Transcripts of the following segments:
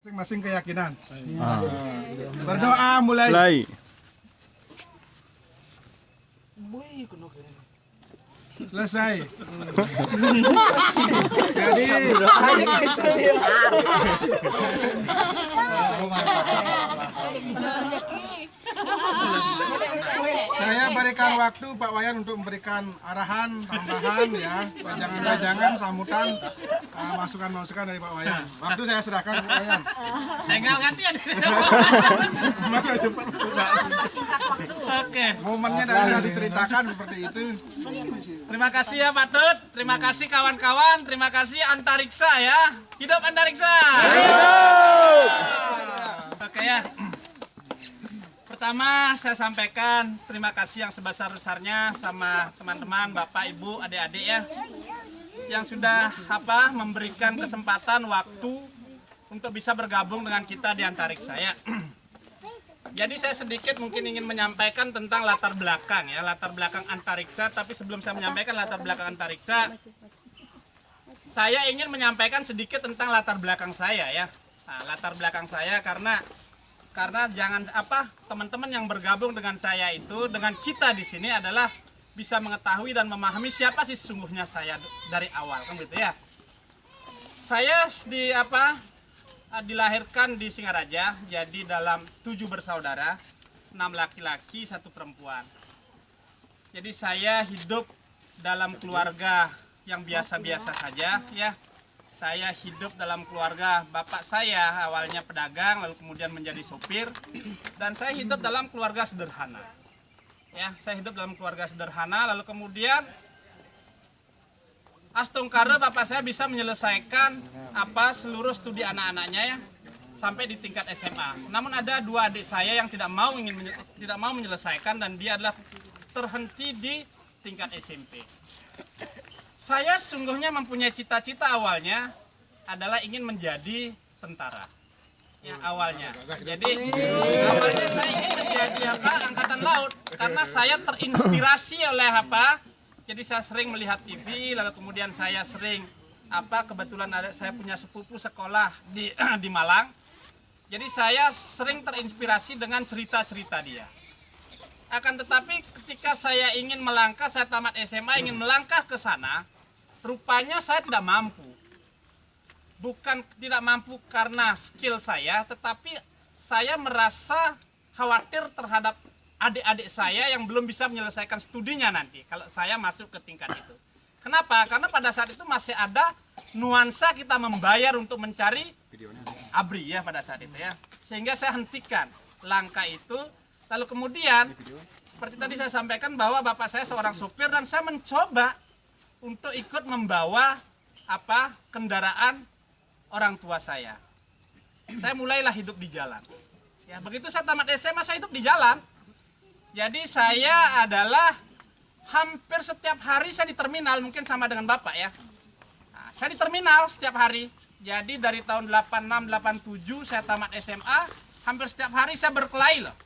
Masing-masing keyakinan. Berdoa mulai. Selesai. Jadi saya berikan waktu Pak Wayan untuk memberikan arahan tambahan ya, jangan sambutan, masukan-masukan dari Pak Wayan. Waktu saya serahkan Pak Wayan. Tinggal gantian. Oke. Momennya sudah diceritakan seperti itu. Terima kasih ya Pak Tut. Terima kasih kawan-kawan. Terima kasih Antariksa ya. Hidup Antariksa. Oke ya. Pertama saya sampaikan terima kasih yang sebesar-besarnya sama teman-teman, Bapak, Ibu, adik-adik ya. Yang sudah memberikan kesempatan waktu untuk bisa bergabung dengan kita di Antariksa ya. Jadi saya sedikit mungkin ingin menyampaikan tentang latar belakang ya, latar belakang Antariksa. Tapi sebelum saya menyampaikan latar belakang Antariksa, saya ingin menyampaikan sedikit tentang latar belakang saya ya. Nah, latar belakang saya karena jangan teman-teman yang bergabung dengan saya itu, dengan kita di sini adalah bisa mengetahui dan memahami siapa sih sesungguhnya saya dari awal kan gitu ya. Saya dilahirkan di Singaraja, jadi dalam 7 bersaudara, 6 laki-laki, 1 perempuan. Jadi saya hidup dalam keluarga yang biasa-biasa saja ya. Saya hidup dalam keluarga bapak saya awalnya pedagang, lalu kemudian menjadi sopir, dan saya hidup dalam keluarga sederhana. Ya, saya hidup dalam keluarga sederhana, lalu kemudian astungkara bapak saya bisa menyelesaikan seluruh studi anak-anaknya ya sampai di tingkat SMA. Namun ada 2 adik saya yang tidak mau menyelesaikan dan dia adalah terhenti di tingkat SMP. Saya sungguhnya mempunyai cita-cita awalnya adalah ingin menjadi tentara. Ya, awalnya. Jadi awalnya saya ingin menjadi angkatan laut karena saya terinspirasi oleh Jadi saya sering melihat TV, lalu kemudian saya sering kebetulan saya punya sepupu sekolah di Malang. Jadi saya sering terinspirasi dengan cerita-cerita dia. Akan tetapi ketika saya ingin melangkah, saya tamat SMA ingin melangkah ke sana, rupanya saya tidak mampu. Bukan tidak mampu karena skill saya, tetapi saya merasa khawatir terhadap adik-adik saya yang belum bisa menyelesaikan studinya nanti kalau saya masuk ke tingkat itu. Kenapa? Karena pada saat itu masih ada nuansa kita membayar untuk mencari ABRI ya pada saat itu ya. Sehingga saya hentikan langkah itu. Lalu kemudian seperti tadi saya sampaikan bahwa bapak saya seorang sopir dan saya mencoba untuk ikut membawa kendaraan orang tua saya. Saya mulailah hidup di jalan. Ya, begitu saya tamat SMA saya hidup di jalan. Jadi saya adalah hampir setiap hari saya di terminal, mungkin sama dengan bapak ya. Nah, saya di terminal setiap hari. Jadi dari tahun 86 87 saya tamat SMA, hampir setiap hari saya berkelahi loh.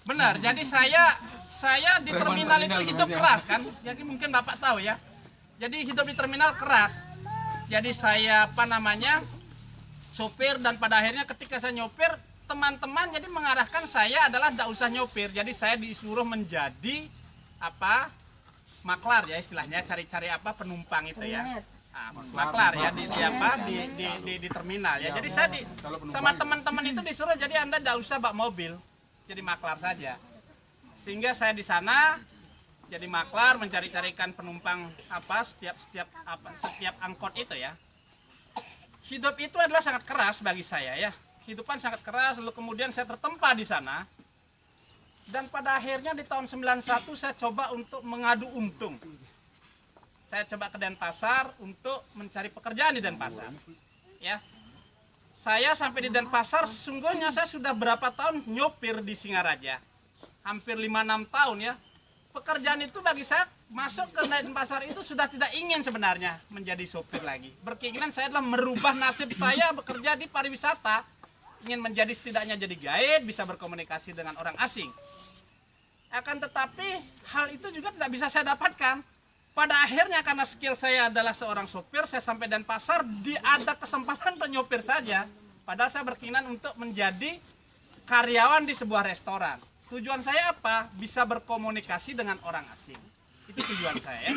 Benar, jadi saya di terminal itu hidup keras kan. Jadi mungkin bapak tahu ya. Jadi hidup di terminal keras. Jadi saya sopir, dan pada akhirnya ketika saya nyopir, teman-teman jadi mengarahkan saya adalah tidak usah nyopir. Jadi saya disuruh menjadi maklar ya istilahnya, cari-cari penumpang itu ya. Nah, maklar ya di terminal ya. Jadi saya sama teman-teman itu disuruh jadi Anda tidak usah bawa mobil. Jadi maklar saja. Sehingga saya di sana jadi maklar, mencari-carikan penumpang setiap angkot itu ya. Hidup itu adalah sangat keras bagi saya ya. Kehidupan sangat keras, lalu kemudian saya tertempa di sana. Dan pada akhirnya di tahun 91 saya coba untuk mengadu untung. Saya coba ke Denpasar untuk mencari pekerjaan di Denpasar. Ya. Saya sampai di Denpasar, sesungguhnya saya sudah berapa tahun nyopir di Singaraja. Hampir 5-6 tahun ya. Pekerjaan itu bagi saya masuk ke Denpasar itu sudah tidak ingin sebenarnya menjadi sopir lagi. Berkeinginan saya adalah merubah nasib saya bekerja di pariwisata. Ingin menjadi setidaknya jadi guide, bisa berkomunikasi dengan orang asing. Akan tetapi hal itu juga tidak bisa saya dapatkan. Pada akhirnya karena skill saya adalah seorang sopir, saya sampai Denpasar, ada kesempatan penyopir saja. Padahal saya berkeinginan untuk menjadi karyawan di sebuah restoran. Tujuan saya apa? Bisa berkomunikasi dengan orang asing. Itu tujuan saya.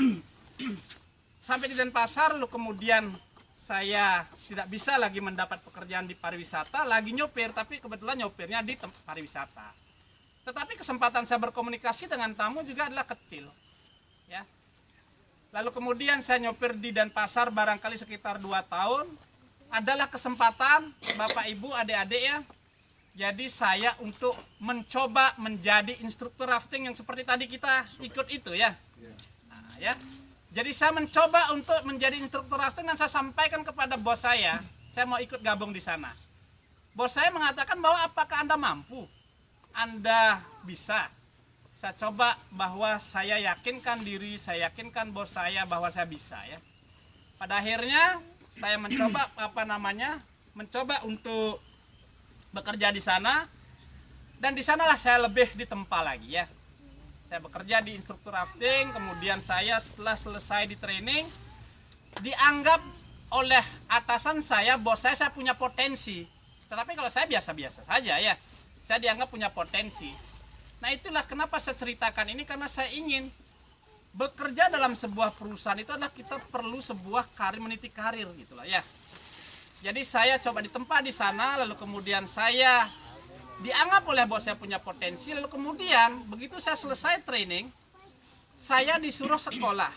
Sampai di Denpasar, lalu kemudian saya tidak bisa lagi mendapat pekerjaan di pariwisata, lagi nyopir, tapi kebetulan nyopirnya di pariwisata. Tetapi kesempatan saya berkomunikasi dengan tamu juga adalah kecil. Ya. Lalu kemudian saya nyopir di Denpasar barangkali sekitar 2 tahun. Adalah kesempatan Bapak Ibu, adik-adik ya. Jadi saya untuk mencoba menjadi instruktur rafting yang seperti tadi kita ikut itu ya. Nah, ya. Jadi saya mencoba untuk menjadi instruktur rafting dan saya sampaikan kepada bos saya mau ikut gabung di sana. Bos saya mengatakan bahwa apakah Anda mampu? Anda bisa. Saya coba bahwa saya yakinkan diri, saya yakinkan bos saya bahwa saya bisa ya. Pada akhirnya saya mencoba mencoba untuk bekerja di sana, dan di sanalah saya lebih ditempa lagi ya. Saya bekerja di instruktur rafting, kemudian saya setelah selesai di training dianggap oleh atasan saya, bos saya punya potensi. Tetapi kalau saya biasa-biasa saja ya, saya dianggap punya potensi. Nah itulah kenapa saya ceritakan ini, karena saya ingin bekerja dalam sebuah perusahaan itu adalah kita perlu sebuah meniti karir gitulah ya. Jadi saya coba ditempa di sana, lalu kemudian saya dianggap oleh bos saya punya potensi, lalu kemudian begitu saya selesai training, saya disuruh sekolah.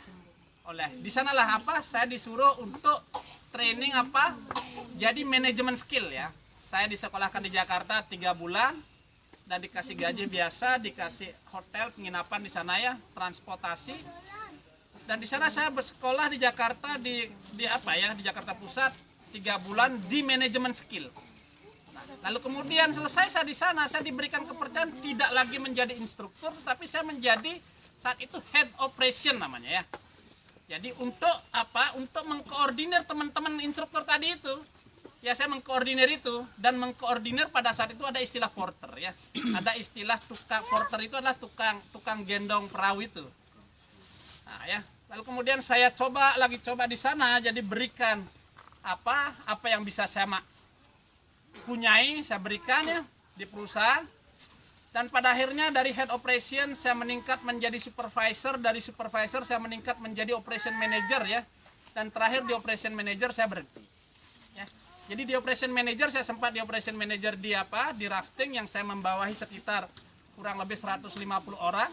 Di sanalah saya disuruh untuk training jadi manajemen skill ya. Saya disekolahkan di Jakarta 3 bulan dan dikasih gaji biasa, dikasih hotel, penginapan di sana ya, transportasi. Dan di sana saya bersekolah di Jakarta di Jakarta Pusat 3 bulan di manajemen skill. Lalu kemudian selesai saya di sana, saya diberikan kepercayaan tidak lagi menjadi instruktur, tapi saya menjadi saat itu head operation namanya ya. Jadi untuk Untuk mengkoordinir teman-teman instruktur tadi itu. Ya saya mengkoordinir itu, dan mengkoordinir pada saat itu ada istilah porter ya. Ada istilah porter itu adalah tukang gendong perahu itu. Nah, ya. Lalu kemudian saya coba di sana, jadi berikan apa yang bisa saya punyai, saya berikan ya di perusahaan. Dan pada akhirnya dari head operation saya meningkat menjadi supervisor, dari supervisor saya meningkat menjadi operation manager ya. Dan terakhir di operation manager saya berhenti. Ya. Jadi di operation manager saya sempat di operation manager di rafting yang saya membawahi sekitar kurang lebih 150 orang.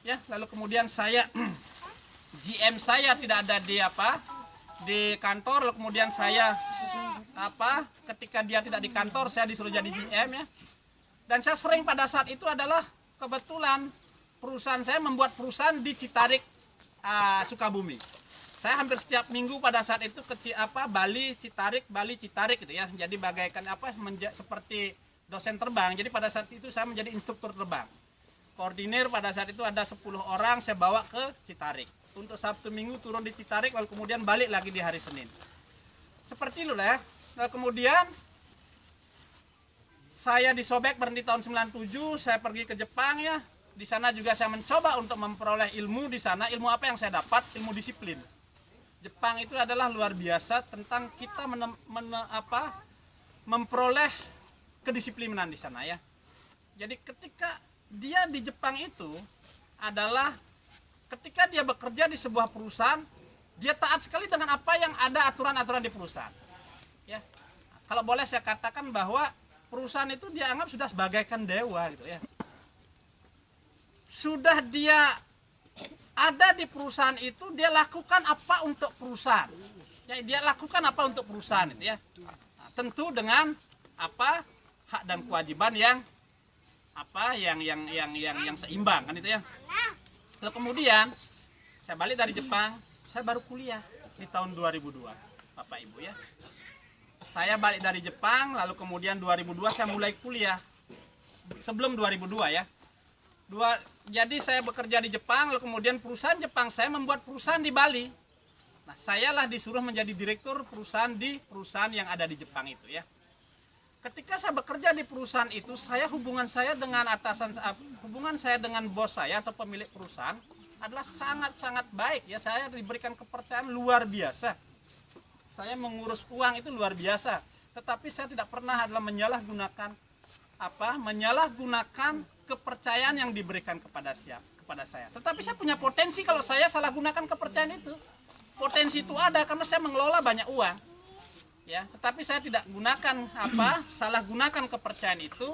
Ya, lalu kemudian saya GM saya tidak ada di kantor, lalu kemudian saya ketika dia tidak di kantor saya disuruh jadi GM ya. Dan saya sering pada saat itu adalah kebetulan perusahaan saya membuat perusahaan di Citarik, Sukabumi. Saya hampir setiap minggu pada saat itu ke Bali Citarik gitu ya. Jadi bagaikan seperti dosen terbang. Jadi pada saat itu saya menjadi instruktur terbang. Koordinir pada saat itu ada 10 orang saya bawa ke Citarik. Untuk Sabtu Minggu turun di Citarik, lalu kemudian balik lagi di hari Senin. Seperti itu lah ya. Lalu kemudian saya disobek berhenti tahun 97, saya pergi ke Jepang ya. Di sana juga saya mencoba untuk memperoleh ilmu di sana. Ilmu apa yang saya dapat? Ilmu disiplin. Jepang itu adalah luar biasa tentang kita memperoleh kedisiplinan di sana ya. Jadi ketika dia di Jepang itu adalah ketika dia bekerja di sebuah perusahaan, dia taat sekali dengan apa yang ada aturan-aturan di perusahaan. Ya. Kalau boleh saya katakan bahwa perusahaan itu dia anggap sudah sebagaikan dewa gitu ya. Sudah dia ada di perusahaan itu, dia lakukan apa untuk perusahaan. Ya, dia lakukan apa untuk perusahaan itu ya. Nah, tentu dengan hak dan kewajiban yang seimbang kan itu ya. Lalu kemudian saya balik dari Jepang, saya baru kuliah di tahun 2002, Bapak Ibu ya. Saya balik dari Jepang, lalu kemudian 2002 saya mulai kuliah. Sebelum 2002 ya. Jadi saya bekerja di Jepang, lalu kemudian perusahaan Jepang saya membuat perusahaan di Bali. Nah, sayalah disuruh menjadi direktur perusahaan di perusahaan yang ada di Jepang itu ya. Ketika saya bekerja di perusahaan itu, hubungan saya dengan bos saya atau pemilik perusahaan adalah sangat-sangat baik ya. Saya diberikan kepercayaan luar biasa. Saya mengurus uang itu luar biasa. tetapi saya tidak pernah adalah menyalahgunakan kepercayaan yang diberikan kepada saya. Tetapi saya punya potensi kalau saya salah gunakan kepercayaan itu. Potensi itu ada karena saya mengelola banyak uang. Ya, tetapi saya tidak salah gunakan kepercayaan itu.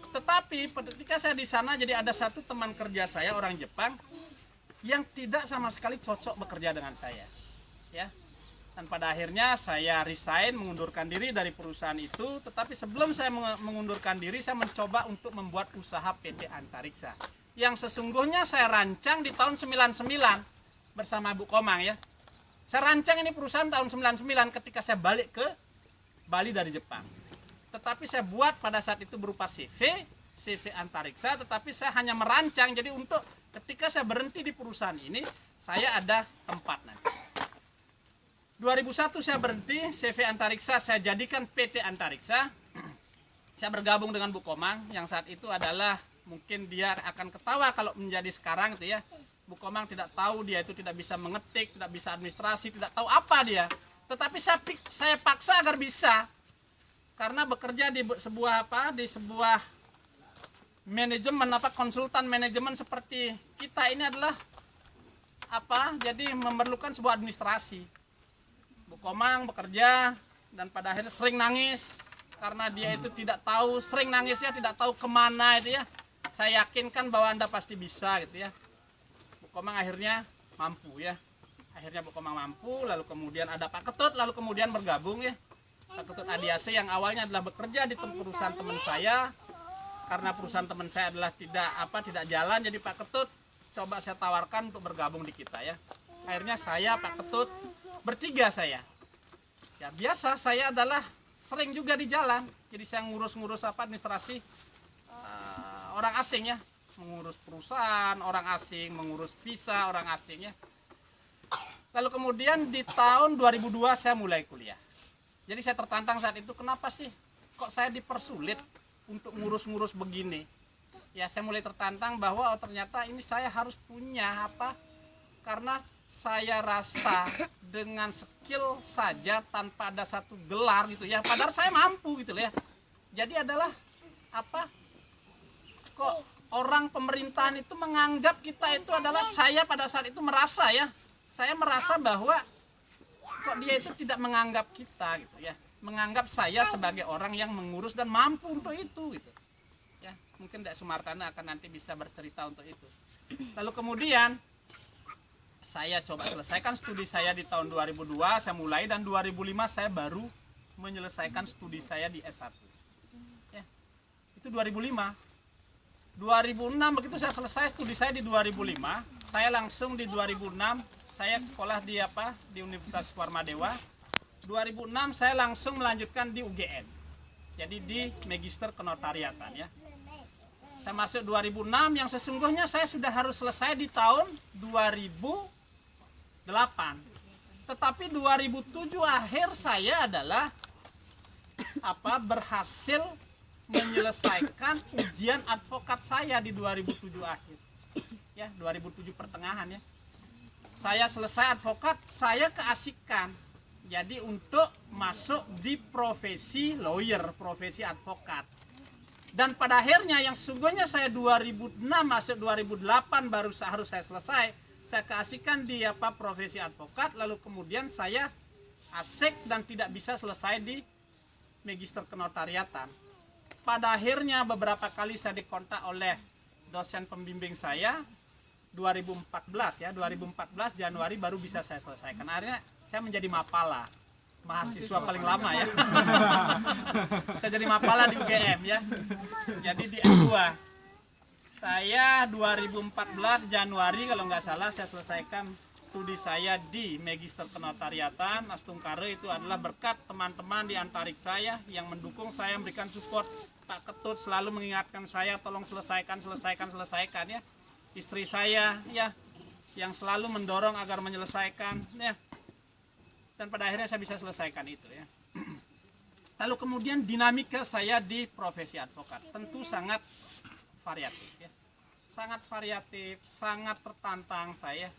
Tetapi ketika saya di sana, jadi ada satu teman kerja saya orang Jepang yang tidak sama sekali cocok bekerja dengan saya. Ya. Dan pada akhirnya saya resign, mengundurkan diri dari perusahaan itu. Tetapi sebelum saya mengundurkan diri, saya mencoba untuk membuat usaha PT Antariksa. Yang sesungguhnya saya rancang di tahun 99 bersama Bu Komang ya. Saya rancang ini perusahaan tahun 99 ketika saya balik ke Bali dari Jepang. Tetapi saya buat pada saat itu berupa CV Antariksa, tetapi saya hanya merancang. Jadi untuk ketika saya berhenti di perusahaan ini, saya ada tempat nanti. 2001 saya berhenti, CV Antariksa saya jadikan PT Antariksa. Saya bergabung dengan Bu Komang yang saat itu adalah, mungkin dia akan ketawa kalau menjadi sekarang itu ya. Bu Komang tidak tahu, dia itu tidak bisa mengetik, tidak bisa administrasi, tidak tahu apa dia. Tetapi saya paksa agar bisa. Karena bekerja di sebuah manajemen konsultan manajemen seperti kita ini adalah jadi memerlukan sebuah administrasi. Bu Komang bekerja dan pada akhirnya sering nangis karena dia itu tidak tahu, sering nangisnya tidak tahu kemana itu ya. Saya yakinkan bahwa Anda pasti bisa gitu ya. Bu Komang akhirnya mampu ya. Akhirnya Bu Komang mampu, lalu kemudian ada Pak Ketut, lalu kemudian bergabung ya. Pak Ketut Adiase yang awalnya adalah bekerja di perusahaan teman saya. Karena perusahaan teman saya adalah tidak jalan, jadi Pak Ketut coba saya tawarkan untuk bergabung di kita ya. Akhirnya saya, Pak Ketut, bertiga saya. Ya biasa, saya adalah sering juga di jalan. Jadi saya ngurus-ngurus administrasi orang asing ya. Mengurus perusahaan orang asing, mengurus visa orang asing ya. Lalu kemudian di tahun 2002 saya mulai kuliah. Jadi saya tertantang saat itu, kenapa sih kok saya dipersulit untuk ngurus-ngurus begini. Ya saya mulai tertantang bahwa ternyata ini saya harus punya karena saya rasa dengan skill saja tanpa ada satu gelar gitu ya, padahal saya mampu gitu ya. Jadi adalah kok orang pemerintahan itu menganggap kita itu adalah, saya pada saat itu merasa ya, saya merasa bahwa kok dia itu tidak menganggap kita gitu ya, menganggap saya sebagai orang yang mengurus dan mampu untuk itu gitu ya. Mungkin Dek Sumartana akan nanti bisa bercerita untuk itu. Lalu kemudian saya coba selesaikan studi saya di tahun 2002, saya mulai, dan 2005 saya baru menyelesaikan studi saya di S1 ya. Itu 2005. 2006 begitu saya selesai studi saya di 2005, saya langsung di 2006 saya sekolah di Universitas Warmadewa. 2006 saya langsung melanjutkan di UGM. Jadi di Magister Kenotariatan ya. Saya masuk 2006 yang sesungguhnya saya sudah harus selesai di tahun 2008. Tetapi 2007 akhir saya adalah berhasil menyelesaikan ujian advokat saya di 2007 akhir. Ya, 2007 pertengahan ya. Saya selesai advokat, saya keasikan. Jadi untuk masuk di profesi lawyer, profesi advokat. Dan pada akhirnya yang sesungguhnya saya 2006 masuk 2008 baru harus saya selesai. Saya keasikan di profesi advokat, lalu kemudian saya asik dan tidak bisa selesai di Magister Kenotariatan. Pada akhirnya beberapa kali saya dikontak oleh dosen pembimbing saya, 2014 ya, 2014 Januari baru bisa saya selesaikan. Akhirnya saya menjadi mapala, mahasiswa paling lama ya. Saya jadi mapala di UGM ya. Jadi di S2. Saya 2014 Januari kalau nggak salah saya selesaikan studi saya di Magister Kenotariatan Astungkare. Itu adalah berkat teman-teman di Antariksa ya, yang mendukung saya, memberikan support. Pak Ketut selalu mengingatkan saya, tolong selesaikan ya. Istri saya ya yang selalu mendorong agar menyelesaikan ya. Dan pada akhirnya saya bisa selesaikan itu ya. Lalu kemudian dinamika saya di profesi advokat tentu sangat variatif ya. Sangat variatif, sangat tertantang saya.